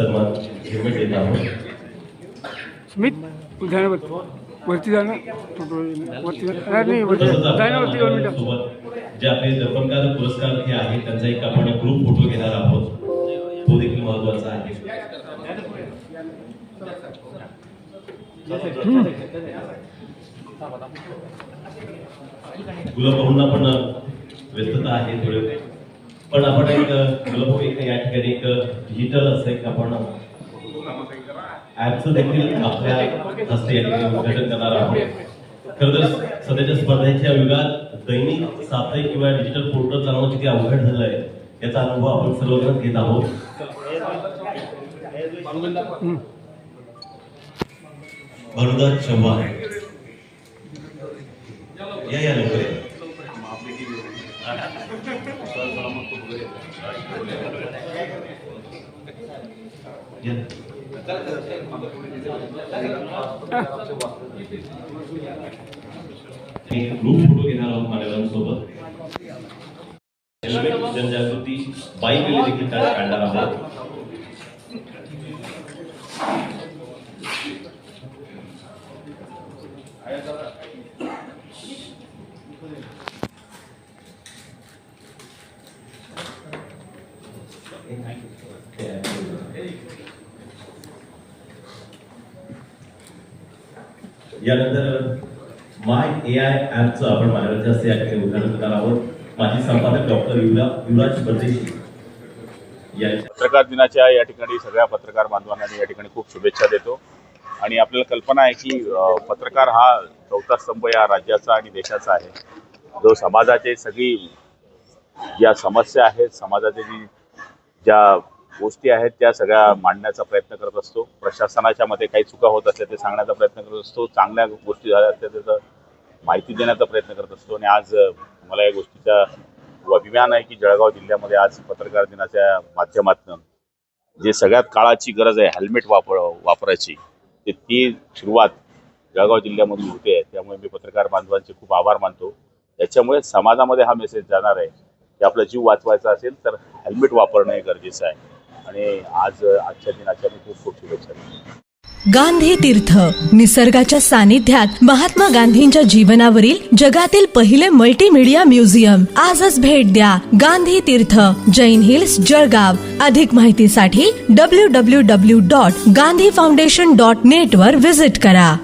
सन्मान हेल्मेट देत आहोत. स्मित वरती जाणं वरती सोबत जे आपले दर्पणकार पुरस्कारार्थी आहेत त्यांचा एक आपण ग्रुप फोटो घेणार आहोत. तो देखील महत्त्वाचा आहे. गुलाबभाऊंना पण व्यस्तता आहे थोडे, पण आपण एक गुलाबभाऊ एक या ठिकाणी एक डिजिटल असं एक आपण ऍपचं देखील आपल्या हस्ते या ठिकाणी उद्घाटन करणार आहोत. खरं तर सध्याच्या स्पर्धेच्या युगात दैनिक साप्ताहिक किंवा डिजिटल पोर्टल चालवणं किती अवघड झालंय याचा अनुभव आपण सर्वजण घेत आहोत. भानुदास चव्हाण या लवकर ग्रुप फोटो घेणार आहोत मान्यवरांसोबत. जनजागृती बाईक देखील काढणार आहोत. यानंतर माय AI ऍपचं आपण मान्यवरांच्या हस्ते या ठिकाणी उद्घाटन करणार आहोत. माजी संपादक डॉक्टर युवराज परदेशी. पत्रकार दिनाच्या या ठिकाणी सगळ्या पत्रकार बांधवांना या ठिकाणी खूप शुभेच्छा देतो. आणि आपल्याला कल्पना आहे की पत्रकार हा चौथा स्तंभ या राज्याचा आणि देशाचा आहे, जो समाजाचे सगळी ज्या समस्या आहेत, समाजाचे ज्या गोष्टी आहेत त्या सगळ्या मांडण्याचा प्रयत्न करत असतो. प्रशासनाच्या मध्ये काही चुका होत असल्या ते सांगण्याचा प्रयत्न करत असतो. चांगल्या गोष्टी झाल्या असल्या त्याचं माहिती देण्याचा प्रयत्न करत असतो. आणि आज मला या गोष्टीचा अभिमान आहे की जळगाव जिल्ह्यामध्ये आज पत्रकार दिनाच्या माध्यमातून जे सगळ्यात काळाची गरज आहे हेल्मेट वापरायची, ती सुरुवात जळगाव जिल्ह्यामध्ये होते आहे. त्यामुळे मी पत्रकार बांधवांचे खूप आभार मानतो. याच्यामुळे समाजामध्ये हा मेसेज जाणार आहे की आपला जीव वाचवायचा असेल तर हेल्मेट वापरणं हे गरजेचं आहे. आणि आजच्या दिनाच्या मी खूप खूप शुभेच्छा देतो. गांधी तीर्थ निसर्गाच्या सानिध्यात महात्मा गांधींच्या जीवनावरील जगातील पहिले मल्टीमीडिया म्युझियम. आजच भेट द्या. गांधी तीर्थ, जैन हिल्स, जळगाव. अधिक माहितीसाठी www.gandhifoundation.net वर व्हिजिट करा.